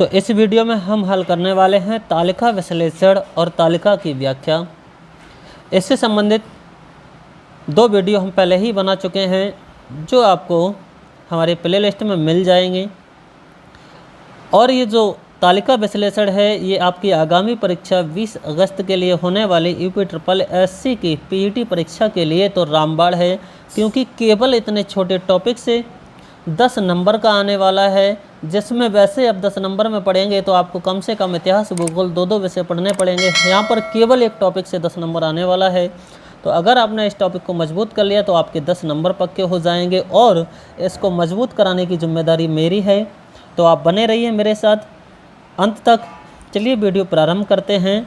तो इस वीडियो में हम हल करने वाले हैं तालिका विश्लेषण और तालिका की व्याख्या। इससे संबंधित दो वीडियो हम पहले ही बना चुके हैं जो आपको हमारे प्लेलिस्ट में मिल जाएंगे। और ये जो तालिका विश्लेषण है ये आपकी आगामी परीक्षा 20 अगस्त के लिए होने वाली UPSSC की PET परीक्षा के लिए तो रामबाण है, क्योंकि केवल इतने छोटे टॉपिक से 10 नंबर का आने वाला है, जिसमें वैसे अब 10 नंबर में पढ़ेंगे तो आपको कम से कम इतिहास भूगोल दो विषय पढ़ने पड़ेंगे। यहाँ पर केवल एक टॉपिक से 10 नंबर आने वाला है। तो अगर आपने इस टॉपिक को मजबूत कर लिया तो आपके 10 नंबर पक्के हो जाएंगे और इसको मजबूत कराने की जिम्मेदारी मेरी है। तो आप बने रहिए मेरे साथ अंत तक। चलिए वीडियो प्रारंभ करते हैं।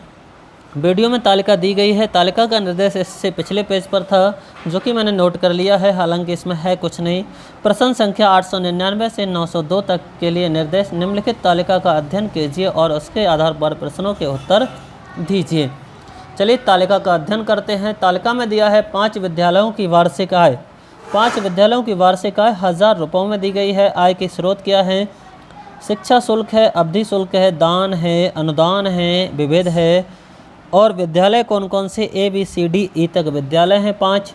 वीडियो में तालिका दी गई है। तालिका का निर्देश इससे पिछले पेज पर था जो कि मैंने नोट कर लिया है, हालांकि इसमें है कुछ नहीं। प्रश्न संख्या 899 से 902 तक के लिए निर्देश। निम्नलिखित तालिका का अध्ययन कीजिए और उसके आधार पर प्रश्नों के उत्तर दीजिए। चलिए तालिका का अध्ययन करते हैं। तालिका में दिया है 5 विद्यालयों की वार्षिक आय। 5 विद्यालयों की वार्षिक आय 1000 रुपयों में दी गई है। आय के स्रोत क्या है? शिक्षा शुल्क है, अवधि शुल्क है, दान है, अनुदान है, विविध है। और विद्यालय कौन कौन से? ABCDE तक विद्यालय हैं 5।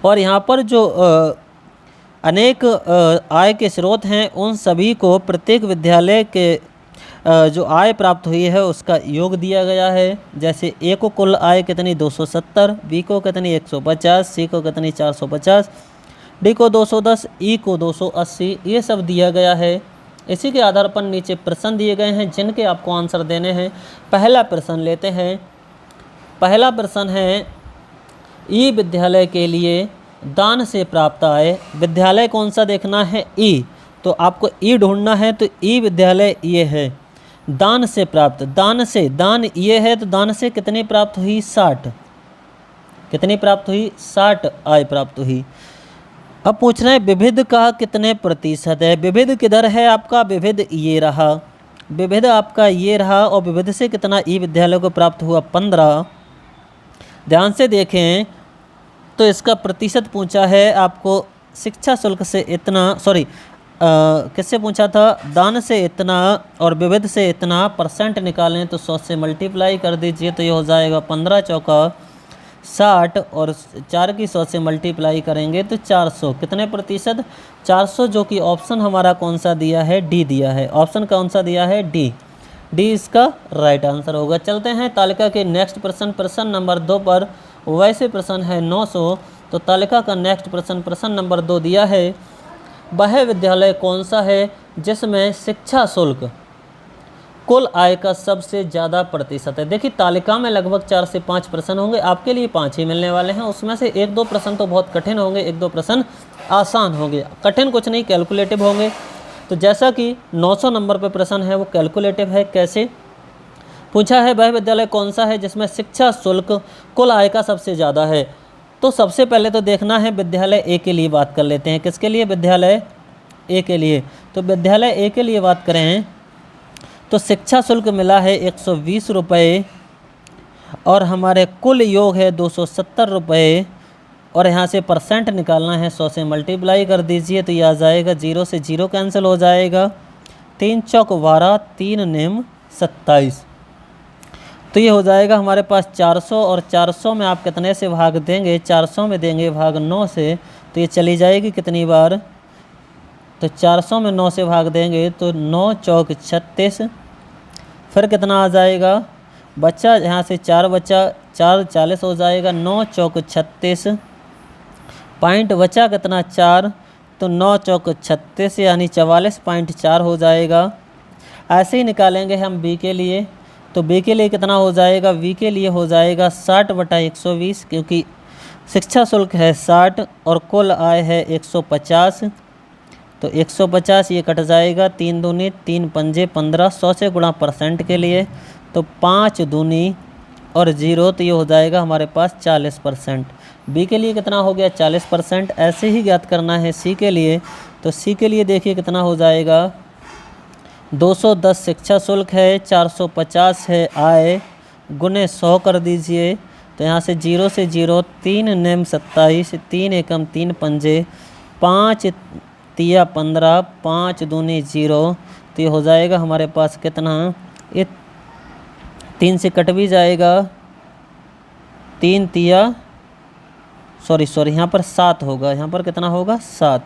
और यहाँ पर जो अनेक आय के स्रोत हैं उन सभी को प्रत्येक विद्यालय के जो आय प्राप्त हुई है उसका योग दिया गया है। जैसे A को कुल आय कितनी? 270, B को कितनी? 150, C को कितनी? 450, D को 210, E को 280, ये सब दिया गया है। इसी के आधार पर नीचे प्रश्न दिए गए हैं जिनके आपको आंसर देने हैं। पहला प्रश्न लेते हैं। पहला प्रश्न है ई विद्यालय के लिए दान से प्राप्त आय। विद्यालय कौन सा देखना है? ई। तो आपको ई ढूंढना है, तो ई विद्यालय ये है। दान से प्राप्त, दान से, दान ये है तो दान से कितनी प्राप्त हुई? 60। कितनी प्राप्त हुई? 60 आय प्राप्त हुई। अब पूछ रहे हैं विविध का कितने प्रतिशत है? विविध किधर है आपका? विविध ये रहा, विविध आपका ये रहा। और विविध से कितना ई विद्यालय को प्राप्त हुआ? 15। ध्यान से देखें तो इसका प्रतिशत पूछा है आपको। शिक्षा शुल्क से इतना, सॉरी किससे पूछा था? दान से इतना और विविध से इतना। परसेंट निकालें तो 100 से मल्टीप्लाई कर दीजिए तो ये हो जाएगा 15 चौका 60 और 4 की 100 से मल्टीप्लाई करेंगे तो 400। कितने प्रतिशत? 400, जो कि ऑप्शन हमारा कौन सा दिया है? डी दिया है। ऑप्शन कौन सा दिया है? डी। डी इसका राइट आंसर होगा। चलते हैं तालिका के नेक्स्ट प्रश्न, प्रश्न नंबर 2 पर। वैसे प्रश्न है 900, तो तालिका का नेक्स्ट प्रश्न, प्रश्न नंबर 2 दिया है वह विद्यालय कौन सा है जिसमें शिक्षा शुल्क कुल आय का सबसे ज़्यादा प्रतिशत है। देखिए तालिका में लगभग 4 से 5 प्रश्न होंगे, आपके लिए 5 ही मिलने वाले हैं। उसमें से 1-2 प्रश्न तो बहुत कठिन होंगे, 1-2 प्रश्न आसान होंगे। कठिन कुछ नहीं, कैलकुलेटिव होंगे। तो जैसा कि 900 नंबर पर प्रश्न है वो कैलकुलेटिव है। कैसे पूछा है? वह विद्यालय कौन सा है जिसमें शिक्षा शुल्क कुल आय का सबसे ज़्यादा है। तो सबसे पहले तो देखना है विद्यालय A के लिए बात कर लेते हैं। किसके लिए? विद्यालय A के लिए। तो विद्यालय A के लिए बात करें तो शिक्षा शुल्क मिला है 120 रुपये और हमारे कुल योग है 270 रुपये। और यहाँ से परसेंट निकालना है, 100 से मल्टीप्लाई कर दीजिए तो ये आ जाएगा, 0 से 0 कैंसिल हो जाएगा। 3 चौक 12, 3 निम 27। तो ये हो जाएगा हमारे पास 400। और 400 में आप कितने से भाग देंगे? 400 में देंगे भाग 9 से, तो ये चली जाएगी कितनी बार? तो 400 में 9 से भाग देंगे तो 9 चौक 36। फिर कितना आ जाएगा? बच्चा यहाँ से 4 बच्चा, 4 40 हो जाएगा। 9 चौक 36, पॉइंट बचा कितना? 4। तो 9 चौक 36 यानी 44.4 हो जाएगा। ऐसे ही निकालेंगे हम B के लिए। तो B के लिए कितना हो जाएगा? V के लिए हो जाएगा 60/120, क्योंकि शिक्षा शुल्क है 60 और कुल आय है 150। तो 150 ये कट जाएगा, 3 दूनी 3 पंजे 15, 100 से गुणा परसेंट के लिए तो 5 दूनी और 0, तो ये हो जाएगा हमारे पास 40%। B के लिए कितना हो गया? 40%। ऐसे ही ज्ञात करना है C के लिए। तो C के लिए देखिए कितना हो जाएगा? 210 शिक्षा शुल्क है, 450 है आय, गुने 100 कर दीजिए। तो यहाँ से 0 से 0, 3 निम 27, 3 एकम 3 पंजे, 5 तिया 15, 5 दूनी 0, तो ये हो जाएगा हमारे पास कितना, ये 3 से कट भी जाएगा, 3 तिया सॉरी यहाँ पर 7 होगा, यहाँ पर कितना होगा 7,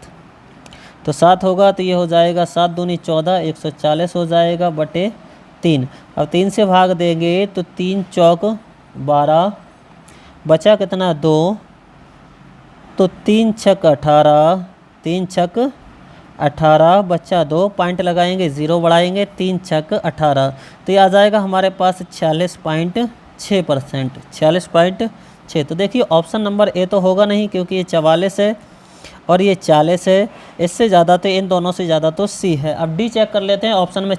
तो 7 होगा तो ये हो जाएगा 7 दूनी 14, 140 हो जाएगा बटे 3। अब 3 से भाग देंगे तो 3 चौक 12, बचा कितना 2, तो 3 छक 18, 3 छक 18 बचा 2, पॉइंट लगाएंगे 0 बढ़ाएंगे, 3 छक 18, तो ये आ जाएगा हमारे पास 46.6%, 46.6। तो देखिए ऑप्शन नंबर ए तो होगा नहीं क्योंकि ये 44 है और ये 40 है, इससे ज़्यादा तो इन दोनों से ज़्यादा तो सी है। अब डी चेक कर लेते हैं। ऑप्शन में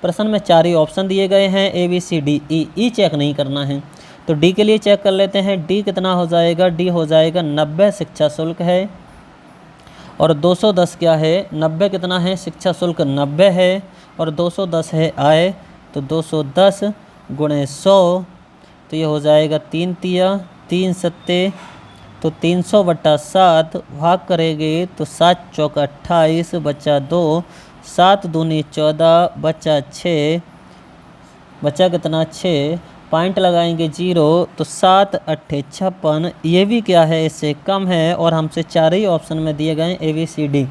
प्रश्न में 4 ही ऑप्शन दिए गए हैं, A B C D, E check नहीं करना है। तो डी के लिए चेक कर लेते हैं। डी कितना हो जाएगा, डी हो जाएगा 90 शिक्षा शुल्क है और 210 क्या है, 90 कितना है शिक्षा शुल्क 90 है और 210 है आय, तो 210 गुणे 100, तो ये हो जाएगा 3 तिया 3 सत्ते, तो 300 बटा 7 भाग करेंगे तो 7 चौक 28 बचा 2, 7 दूनी 14 बचा 6, बचा कितना 6, पॉइंट लगाएंगे 0, तो 7 अट्ठे 56, ये भी क्या है इससे कम है और हमसे 4 ही ऑप्शन में दिए गए ए बी सी डी,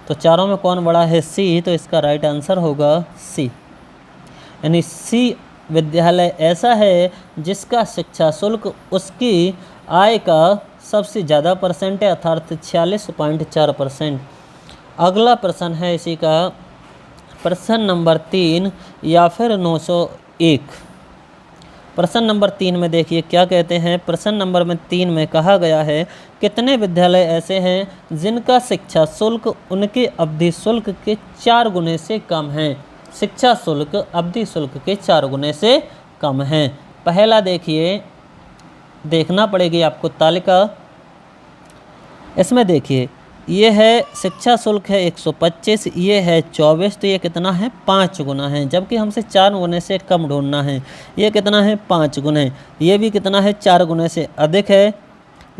तो चारों में कौन बड़ा है सी, तो इसका राइट आंसर होगा सी। यानी सी विद्यालय ऐसा है जिसका शिक्षा शुल्क उसकी आय का सबसे ज़्यादा परसेंट है, अर्थात 46.4%। अगला प्रश्न है इसी का प्रश्न नंबर 3 या फिर 901। प्रश्न नंबर 3 में देखिए क्या कहते हैं। प्रश्न नंबर 3 में कहा गया है कितने विद्यालय ऐसे हैं जिनका शिक्षा शुल्क उनके अवधि शुल्क के 4 गुने से कम है। शिक्षा शुल्क अवधि शुल्क के 4 गुने से कम है। पहला देखिए, देखना पड़ेगी आपको तालिका। इसमें देखिए ये है शिक्षा शुल्क है 125, ये है 24, तो ये कितना है 5 गुना है, जबकि हमसे 4 गुने से कम ढूंढना है। ये कितना है 5 गुने, ये भी कितना है 4 गुने से अधिक है,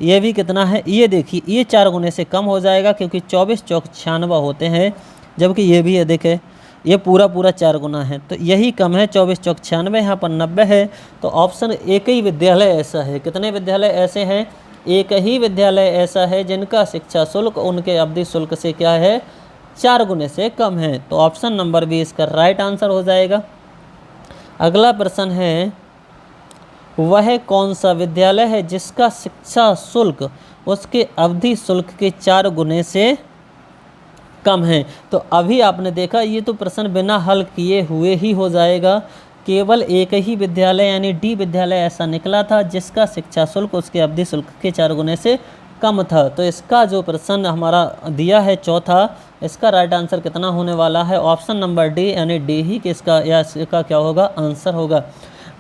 ये भी कितना है, ये देखिए ये 4 गुने से कम हो जाएगा क्योंकि 24 चौक 96 होते हैं, जबकि ये भी अधिक है, ये पूरा 4 गुना है, तो यही कम है 24 चौक 96, यहाँ पर 90 है। तो ऑप्शन एक ही विद्यालय ऐसा है। कितने विद्यालय ऐसे हैं, एक ही विद्यालय ऐसा है जिनका शिक्षा शुल्क उनके अवधि शुल्क से क्या है 4 गुने से कम है। तो ऑप्शन नंबर बी इसका राइट आंसर हो जाएगा। अगला प्रश्न है वह कौन सा विद्यालय है जिसका शिक्षा शुल्क उसके अवधि शुल्क के 4 गुने से कम है। तो अभी आपने देखा ये तो प्रश्न बिना हल किए हुए ही हो जाएगा। केवल एक ही विद्यालय यानी डी विद्यालय ऐसा निकला था जिसका शिक्षा शुल्क उसके अवधि शुल्क के 4 गुने से कम था। तो इसका जो प्रश्न हमारा दिया है चौथा, इसका राइट आंसर कितना होने वाला है, ऑप्शन नंबर डी यानी डी ही किसका या इसका क्या होगा आंसर होगा।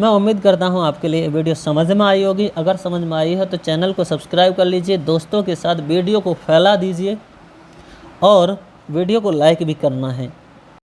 मैं उम्मीद करता हूं आपके लिए वीडियो समझ में आई होगी। अगर समझ में आई है तो चैनल को सब्सक्राइब कर लीजिए, दोस्तों के साथ वीडियो को फैला दीजिए और वीडियो को लाइक भी करना है।